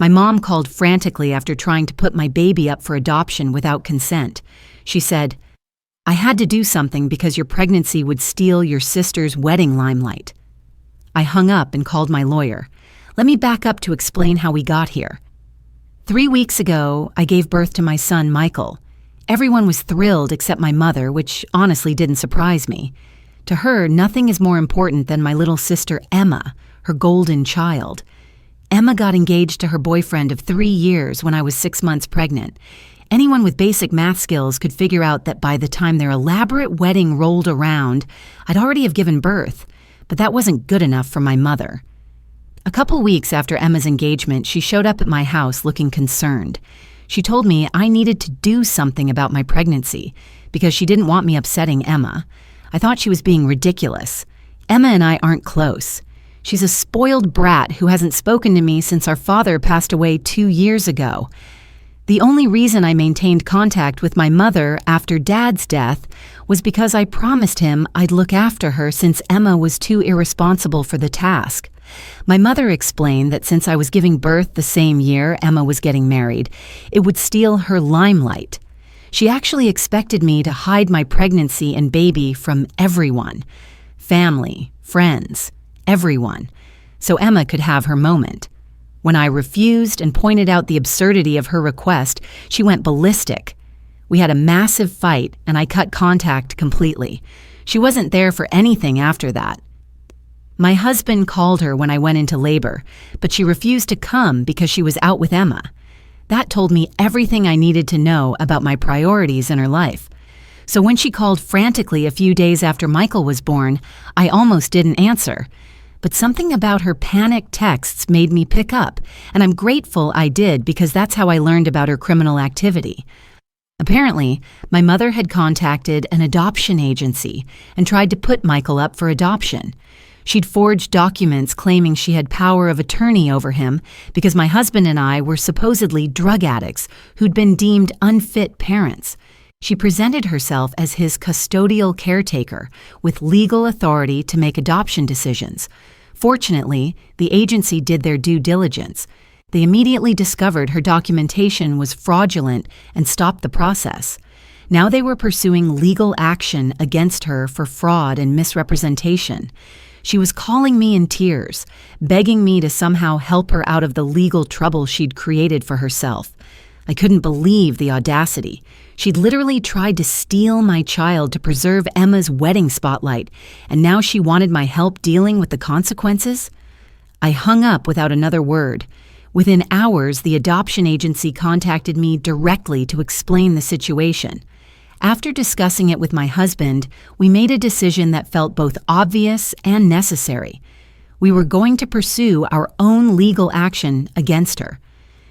My mom called frantically after trying to put my baby up for adoption without consent. She said, "I had to do something because your pregnancy would steal your sister's wedding limelight." I hung up and called my lawyer. Let me back up to explain how we got here. 3 weeks ago, I gave birth to my son, Michael. Everyone was thrilled except my mother, which honestly didn't surprise me. To her, nothing is more important than my little sister, Emma, her golden child. Emma got engaged to her boyfriend of 3 years when I was 6 months pregnant. Anyone with basic math skills could figure out that by the time their elaborate wedding rolled around, I'd already have given birth, but that wasn't good enough for my mother. A couple weeks after Emma's engagement, she showed up at my house looking concerned. She told me I needed to do something about my pregnancy because she didn't want me upsetting Emma. I thought she was being ridiculous. Emma and I aren't close. She's a spoiled brat who hasn't spoken to me since our father passed away 2 years ago. The only reason I maintained contact with my mother after Dad's death was because I promised him I'd look after her since Emma was too irresponsible for the task. My mother explained that since I was giving birth the same year Emma was getting married, it would steal her limelight. She actually expected me to hide my pregnancy and baby from everyone. Family, friends, everyone. So Emma could have her moment. When I refused and pointed out the absurdity of her request, she went ballistic. We had a massive fight, and I cut contact completely. She wasn't there for anything after that. My husband called her when I went into labor, but she refused to come because she was out with Emma. That told me everything I needed to know about my priorities in her life. So when she called frantically a few days after Michael was born, I almost didn't answer. But something about her panicked texts made me pick up, and I'm grateful I did because that's how I learned about her criminal activity. Apparently, my mother had contacted an adoption agency and tried to put Michael up for adoption. She'd forged documents claiming she had power of attorney over him because my husband and I were supposedly drug addicts who'd been deemed unfit parents. She presented herself as his custodial caretaker with legal authority to make adoption decisions. Fortunately, the agency did their due diligence. They immediately discovered her documentation was fraudulent and stopped the process. Now they were pursuing legal action against her for fraud and misrepresentation. She was calling me in tears, begging me to somehow help her out of the legal trouble she'd created for herself. I couldn't believe the audacity. She'd literally tried to steal my child to preserve Emma's wedding spotlight, and now she wanted my help dealing with the consequences? I hung up without another word. Within hours, the adoption agency contacted me directly to explain the situation. After discussing it with my husband, we made a decision that felt both obvious and necessary. We were going to pursue our own legal action against her.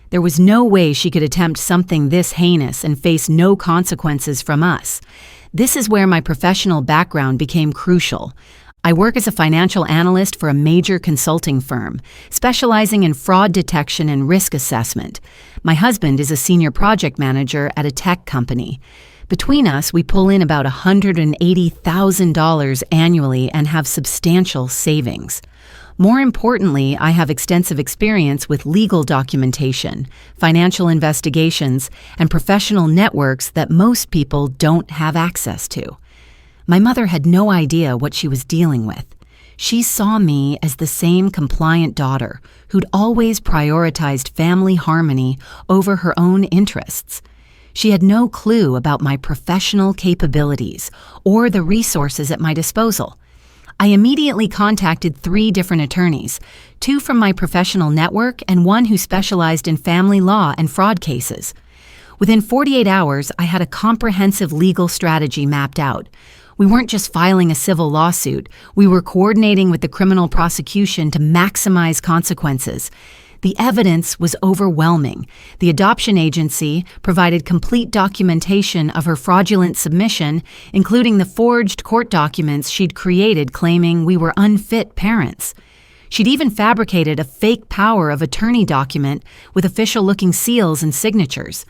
There was no way she could attempt something this heinous and face no consequences from us. This is where my professional background became crucial. I work as a financial analyst for a major consulting firm, specializing in fraud detection and risk assessment. My husband is a senior project manager at a tech company. Between us, we pull in about $180,000 annually and have substantial savings. More importantly, I have extensive experience with legal documentation, financial investigations, and professional networks that most people don't have access to. My mother had no idea what she was dealing with. She saw me as the same compliant daughter who'd always prioritized family harmony over her own interests. She had no clue about my professional capabilities or the resources at my disposal. I immediately contacted 3 different attorneys, 2 from my professional network and 1 who specialized in family law and fraud cases. Within 48 hours, I had a comprehensive legal strategy mapped out. We weren't just filing a civil lawsuit, we were coordinating with the criminal prosecution to maximize consequences. The evidence was overwhelming. The adoption agency provided complete documentation of her fraudulent submission, including the forged court documents she'd created claiming we were unfit parents. She'd even fabricated a fake power of attorney document with official-looking seals and signatures.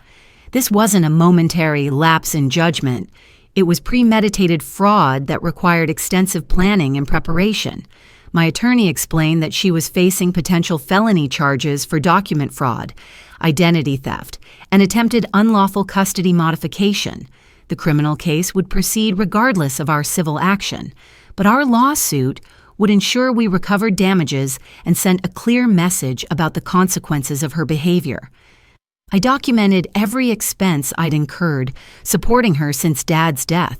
This wasn't a momentary lapse in judgment. It was premeditated fraud that required extensive planning and preparation. My attorney explained that she was facing potential felony charges for document fraud, identity theft, and attempted unlawful custody modification. The criminal case would proceed regardless of our civil action, but our lawsuit would ensure we recovered damages and sent a clear message about the consequences of her behavior. I documented every expense I'd incurred supporting her since Dad's death.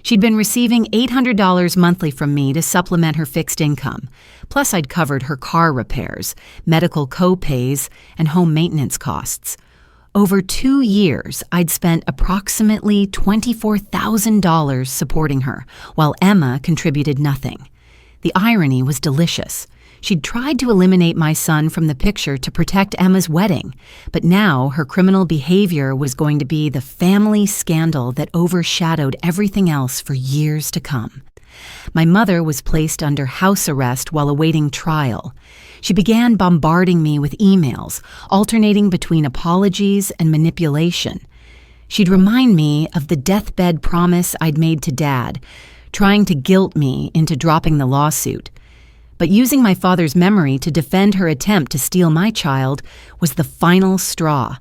She'd been receiving $800 monthly from me to supplement her fixed income, plus I'd covered her car repairs, medical co-pays, and home maintenance costs. Over 2 years, I'd spent approximately $24,000 supporting her, while Emma contributed nothing. The irony was delicious. She'd tried to eliminate my son from the picture to protect Emma's wedding, but now her criminal behavior was going to be the family scandal that overshadowed everything else for years to come. My mother was placed under house arrest while awaiting trial. She began bombarding me with emails, alternating between apologies and manipulation. She'd remind me of the deathbed promise I'd made to Dad, trying to guilt me into dropping the lawsuit. But using my father's memory to defend her attempt to steal my child was the final straw.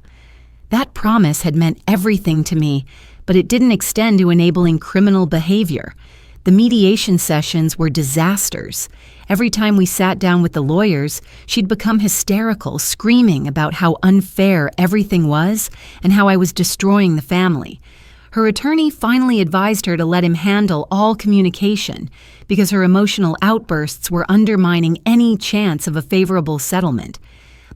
That promise had meant everything to me, but it didn't extend to enabling criminal behavior. The mediation sessions were disasters. Every time we sat down with the lawyers, she'd become hysterical, screaming about how unfair everything was and how I was destroying the family. Her attorney finally advised her to let him handle all communication because her emotional outbursts were undermining any chance of a favorable settlement.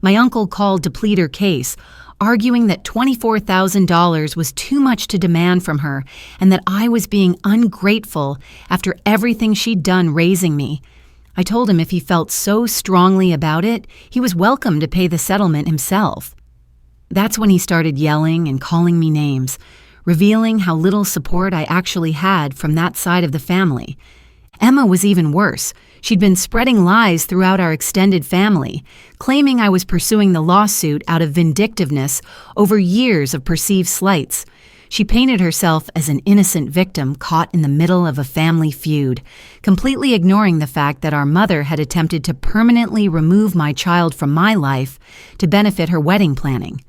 My uncle called to plead her case, arguing that $24,000 was too much to demand from her and that I was being ungrateful after everything she'd done raising me. I told him if he felt so strongly about it, he was welcome to pay the settlement himself. That's when he started yelling and calling me names, revealing how little support I actually had from that side of the family. Emma was even worse. She'd been spreading lies throughout our extended family, claiming I was pursuing the lawsuit out of vindictiveness over years of perceived slights. She painted herself as an innocent victim caught in the middle of a family feud, completely ignoring the fact that our mother had attempted to permanently remove my child from my life to benefit her wedding planning.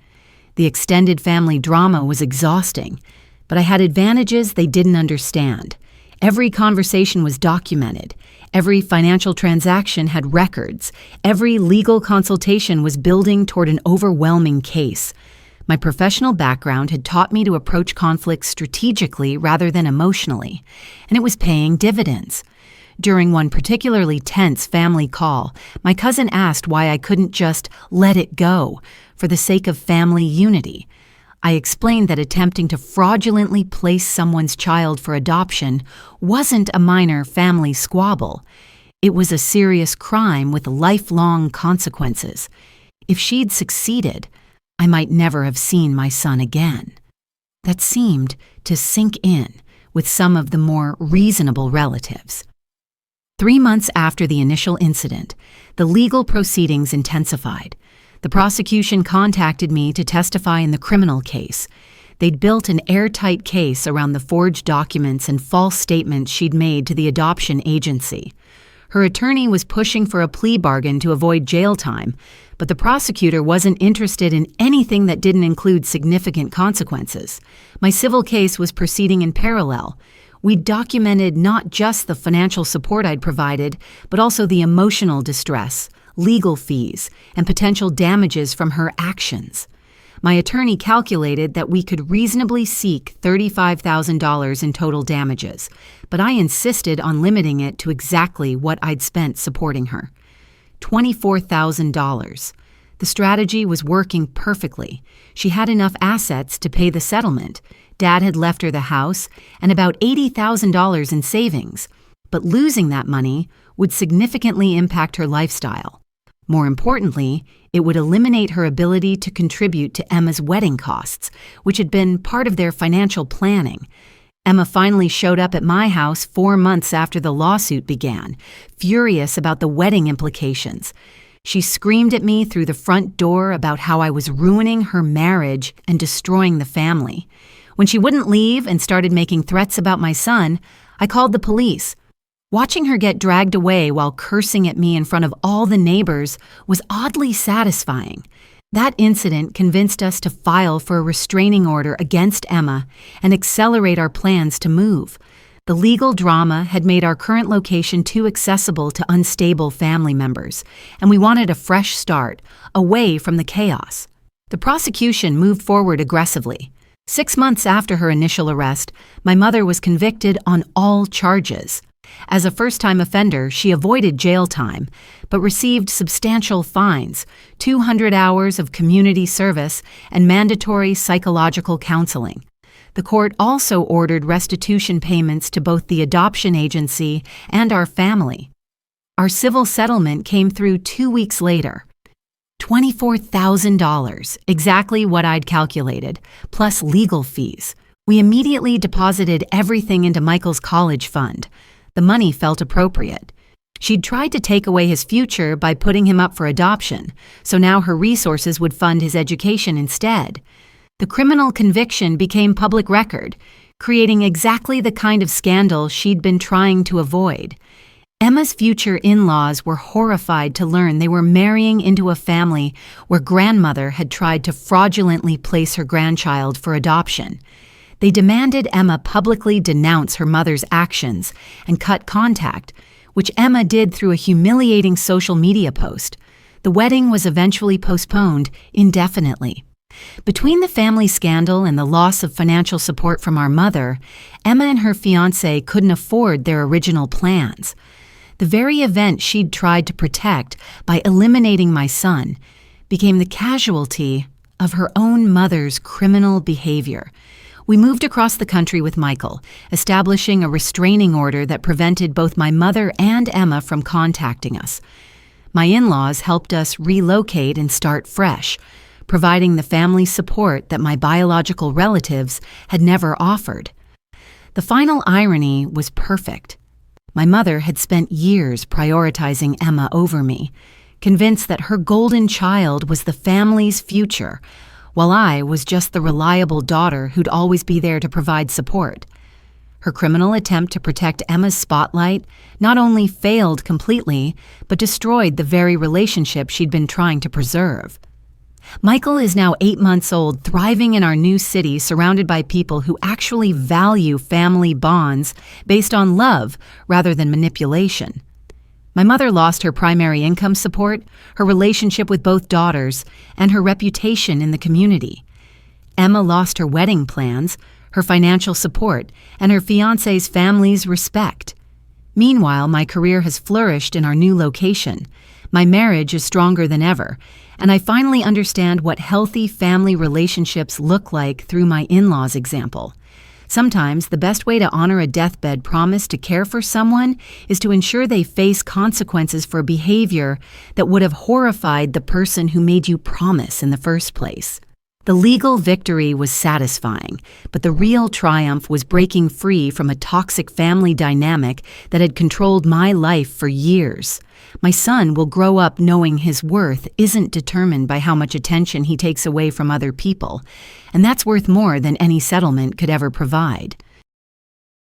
The extended family drama was exhausting, but I had advantages they didn't understand. Every conversation was documented. Every financial transaction had records. Every legal consultation was building toward an overwhelming case. My professional background had taught me to approach conflicts strategically rather than emotionally, and it was paying dividends. During one particularly tense family call, my cousin asked why I couldn't just let it go for the sake of family unity. I explained that attempting to fraudulently place someone's child for adoption wasn't a minor family squabble. It was a serious crime with lifelong consequences. If she'd succeeded, I might never have seen my son again. That seemed to sink in with some of the more reasonable relatives. 3 months after the initial incident, the legal proceedings intensified. The prosecution contacted me to testify in the criminal case. They'd built an airtight case around the forged documents and false statements she'd made to the adoption agency. Her attorney was pushing for a plea bargain to avoid jail time, but the prosecutor wasn't interested in anything that didn't include significant consequences. My civil case was proceeding in parallel. We documented not just the financial support I'd provided, but also the emotional distress, legal fees, and potential damages from her actions. My attorney calculated that we could reasonably seek $35,000 in total damages, but I insisted on limiting it to exactly what I'd spent supporting her. $24,000. The strategy was working perfectly. She had enough assets to pay the settlement. Dad had left her the house and about $80,000 in savings, but losing that money would significantly impact her lifestyle. More importantly, it would eliminate her ability to contribute to Emma's wedding costs, which had been part of their financial planning. Emma finally showed up at my house 4 months after the lawsuit began, furious about the wedding implications. She screamed at me through the front door about how I was ruining her marriage and destroying the family. When she wouldn't leave and started making threats about my son, I called the police. Watching her get dragged away while cursing at me in front of all the neighbors was oddly satisfying. That incident convinced us to file for a restraining order against Emma and accelerate our plans to move. The legal drama had made our current location too accessible to unstable family members, and we wanted a fresh start, away from the chaos. The prosecution moved forward aggressively. 6 months after her initial arrest, my mother was convicted on all charges. As a first-time offender, she avoided jail time, but received substantial fines, 200 hours of community service, and mandatory psychological counseling. The court also ordered restitution payments to both the adoption agency and our family. Our civil settlement came through 2 weeks later. $24,000, exactly what I'd calculated, plus legal fees. We immediately deposited everything into Michael's college fund. The money felt appropriate. She'd tried to take away his future by putting him up for adoption, so now her resources would fund his education instead. The criminal conviction became public record, creating exactly the kind of scandal she'd been trying to avoid. Emma's future in-laws were horrified to learn they were marrying into a family where grandmother had tried to fraudulently place her grandchild for adoption. They demanded Emma publicly denounce her mother's actions and cut contact, which Emma did through a humiliating social media post. The wedding was eventually postponed indefinitely. Between the family scandal and the loss of financial support from our mother, Emma and her fiancé couldn't afford their original plans. The very event she'd tried to protect by eliminating my son became the casualty of her own mother's criminal behavior. We moved across the country with Michael, establishing a restraining order that prevented both my mother and Emma from contacting us. My in-laws helped us relocate and start fresh, providing the family support that my biological relatives had never offered. The final irony was perfect. My mother had spent years prioritizing Emma over me, convinced that her golden child was the family's future, while I was just the reliable daughter who'd always be there to provide support. Her criminal attempt to protect Emma's spotlight not only failed completely, but destroyed the very relationship she'd been trying to preserve. Michael is now 8 months old, thriving in our new city, surrounded by people who actually value family bonds based on love rather than manipulation. My mother lost her primary income support, her relationship with both daughters, and her reputation in the community. Emma lost her wedding plans, her financial support, and her fiancé's family's respect. Meanwhile, my career has flourished in our new location. My marriage is stronger than ever, and I finally understand what healthy family relationships look like through my in-laws' example. Sometimes the best way to honor a deathbed promise to care for someone is to ensure they face consequences for behavior that would have horrified the person who made you promise in the first place. The legal victory was satisfying, but the real triumph was breaking free from a toxic family dynamic that had controlled my life for years. My son will grow up knowing his worth isn't determined by how much attention he takes away from other people, and that's worth more than any settlement could ever provide.